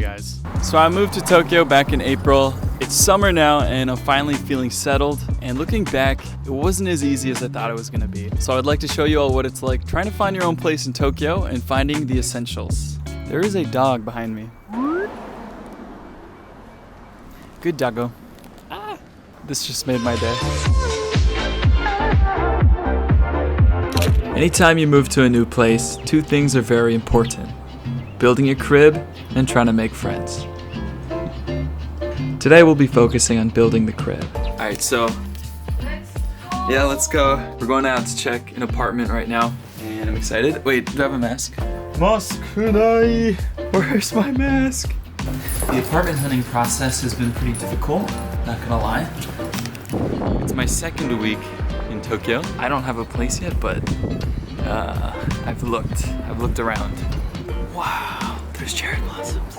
guys. So I moved to Tokyo back in April. It's summer now and I'm finally feeling settled. And looking back, it wasn't as easy as I thought it was gonna be. So I'd like to show you all what it's like trying to find your own place in Tokyo and finding the essentials. There is a dog behind me. Good doggo. This just made my day. Anytime you move to a new place, two things are very important. Building a crib and trying to make friends. Today we'll be focusing on building the crib. Alright, so yeah, let's go. We're going out to check an apartment right now and I'm excited. Wait, do I have a mask? Mask kunai! Where's my mask? The apartment hunting process has been pretty difficult, not gonna lie. It's my second week in Tokyo. I don't have a place yet, but I've looked around. Wow, there's cherry blossoms.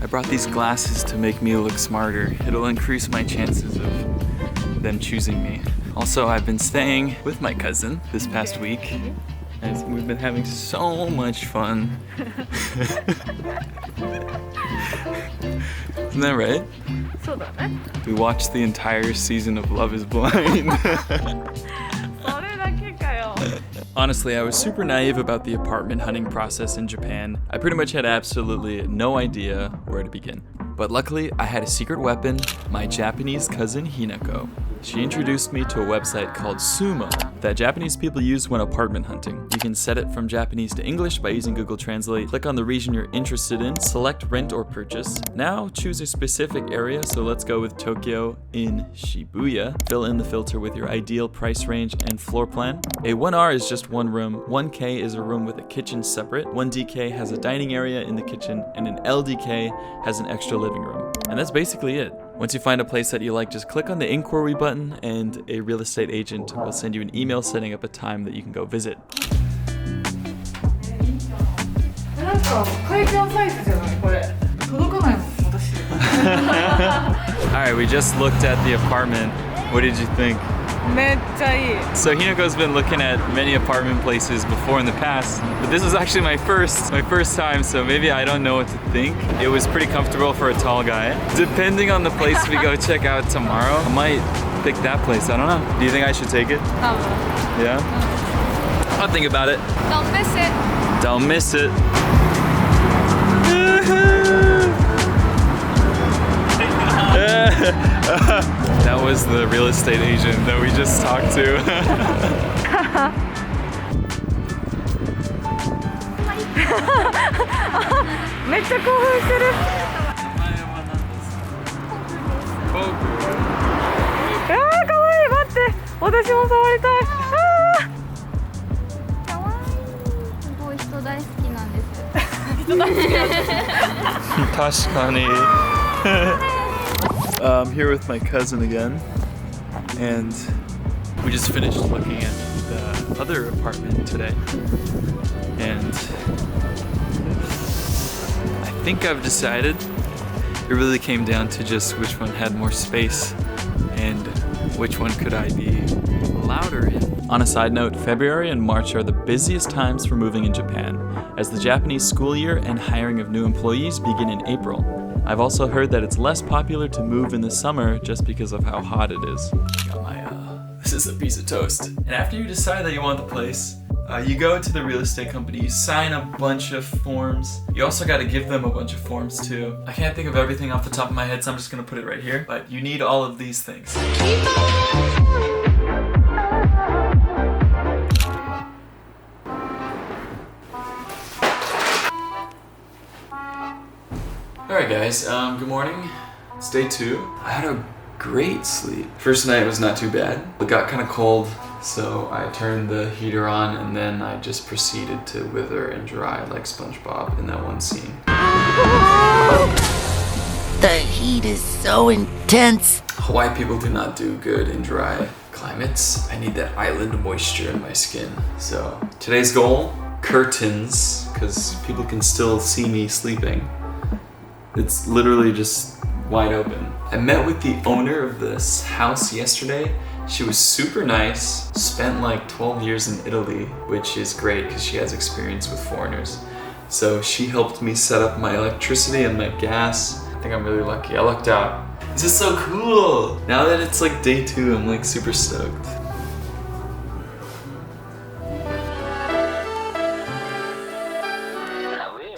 I brought these glasses to make me look smarter. It'll increase my chances of them choosing me. Also, I've been staying with my cousin this past week. And we've been having so much fun. Isn't that right? We watched the entire season of Love is Blind. Honestly, I was super naive about the apartment hunting process in Japan. I pretty much had absolutely no idea where to begin. But luckily, I had a secret weapon, my Japanese cousin Hinako. She introduced me to a website called Sumo that Japanese people use when apartment hunting. You can set it from Japanese to English by using Google Translate. Click on the region you're interested in, select rent or purchase. Now choose a specific area, so let's go with Tokyo in Shibuya. Fill in the filter with your ideal price range and floor plan. A 1R is just one room, 1K is a room with a kitchen separate, 1DK has a dining area in the kitchen, and an LDK has an extra living room. And that's basically it. Once you find a place that you like, just click on the inquiry button and a real estate agent will send you an email setting up a time that you can go visit. Alright, we just looked at the apartment. What did you think? So Hinako's been looking at many apartment places before in the past, but this was actually my first time, so maybe I don't know what to think. It was pretty comfortable for a tall guy. Depending on the place we go check out tomorrow, I might pick that place. I don't know. Do you think I should take it? Yeah? I'll think about it. Don't miss it. Don't miss it. That was the real estate agent that we just talked to. I'm here with my cousin again, and we just finished looking at the other apartment today, and I think I've decided. It really came down to just which one had more space and which one could I be louder in. On a side note, February and March are the busiest times for moving in Japan, as the Japanese school year and hiring of new employees begin in April. I've also heard that it's less popular to move in the summer just because of how hot it is. Got my, this is a piece of toast. And after you decide that you want the place, you go to the real estate company, you sign a bunch of forms. You also gotta give them a bunch of forms too. I can't think of everything off the top of my head, so I'm just gonna put it right here. But you need all of these things. Alright guys, good morning. It's day 2. I had a great sleep. First night was not too bad. It got kind of cold, so I turned the heater on and then I just proceeded to wither and dry like SpongeBob in that one scene. The heat is so intense. Hawaii people do not do good in dry climates. I need that island moisture in my skin. So today's goal, curtains, because people can still see me sleeping. It's literally just wide open. I met with the owner of this house yesterday. She was super nice, spent like 12 years in Italy, which is great because she has experience with foreigners. So she helped me set up my electricity and my gas. I think I'm really lucky. I lucked out. This is so cool! Now that it's like day 2, I'm like super stoked.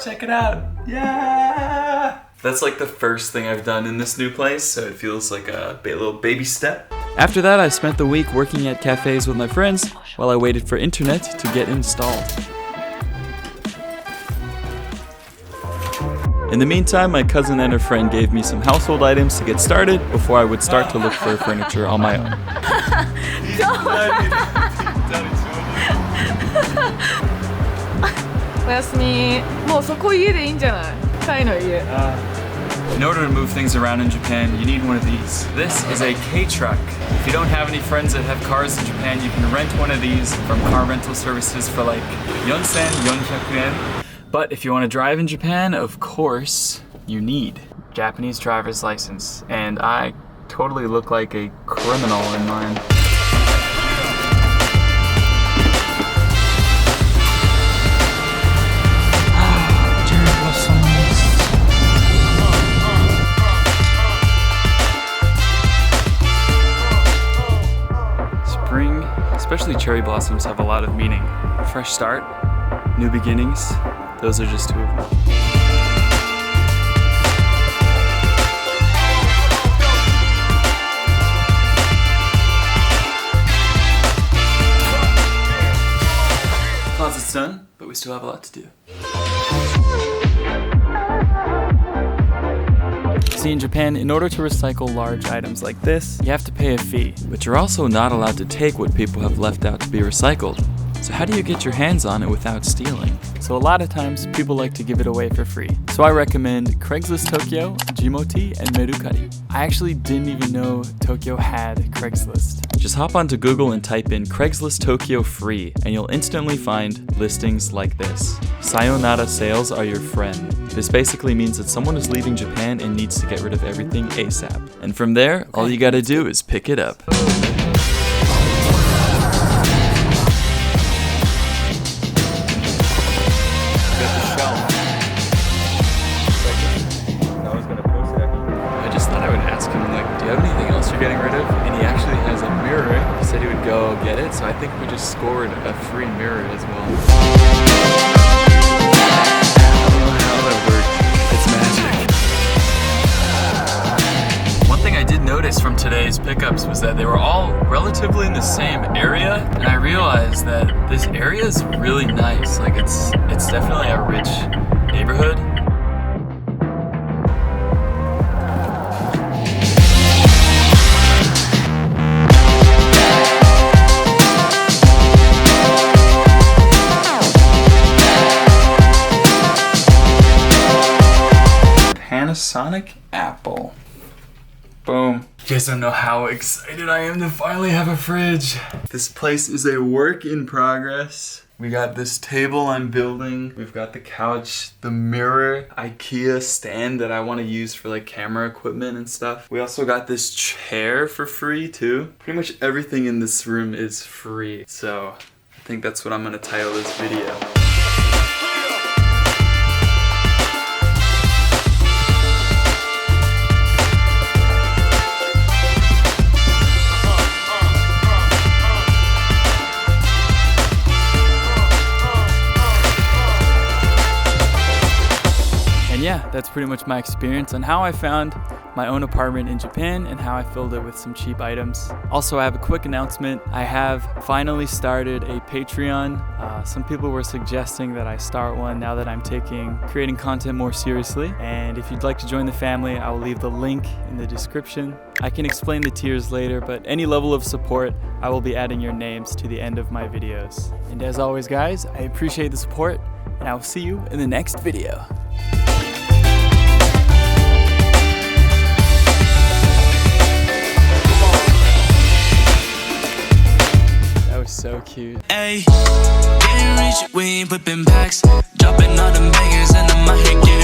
Check it out! Yeah! That's like the first thing I've done in this new place, so it feels like a little baby step. After that, I spent the week working at cafes with my friends while I waited for internet to get installed. In the meantime, my cousin and her friend gave me some household items to get started before I would start to look for furniture on my own. おやすみ。もうそこ家でいいんじゃない？タイの家。In order to move things around in Japan, you need one of these. This is a K-truck. If you don't have any friends that have cars in Japan, you can rent one of these from car rental services for like 4,400 yen. But if you want to drive in Japan, of course, you need Japanese driver's license. And I totally look like a criminal in mine. Spring, especially cherry blossoms, have a lot of meaning. A fresh start, new beginnings, those are just 2 of them. Closet's done, but we still have a lot to do. See, in Japan, in order to recycle large items like this, you have to pay a fee. But you're also not allowed to take what people have left out to be recycled. So how do you get your hands on it without stealing? So a lot of times, people like to give it away for free. So I recommend Craigslist Tokyo, Jimoti, and Mercari. I actually didn't even know Tokyo had Craigslist. Just hop onto Google and type in Craigslist Tokyo free, and you'll instantly find listings like this. Sayonara sales are your friend. This basically means that someone is leaving Japan and needs to get rid of everything ASAP. And from there, all you gotta do is pick it up. Getting rid of, and he actually has a mirror. He said he would go get it, so I think we just scored a free mirror as well. I don't know how that worked. It's magic. One thing I did notice from today's pickups was that they were all relatively in the same area, and I realized that this area is really nice. Like it's definitely a rich neighborhood. Sonic Apple. Boom. You guys don't know how excited I am to finally have a fridge. This place is a work in progress. We got this table I'm building. We've got the couch, the mirror, IKEA stand that I want to use for like camera equipment and stuff. We also got this chair for free too. Pretty much everything in this room is free. So I think that's what I'm gonna title this video. Yeah, that's pretty much my experience on how I found my own apartment in Japan and how I filled it with some cheap items. Also, I have a quick announcement. I have finally started a Patreon. Some people were suggesting that I start one now that I'm creating content more seriously. And if you'd like to join the family, I will leave the link in the description. I can explain the tiers later, but any level of support, I will be adding your names to the end of my videos. And as always, guys, I appreciate the support, and I will see you in the next video. So cute. Hey, getting rich, we ain't whipping backs. Dropping all them bangers and I'm out here getting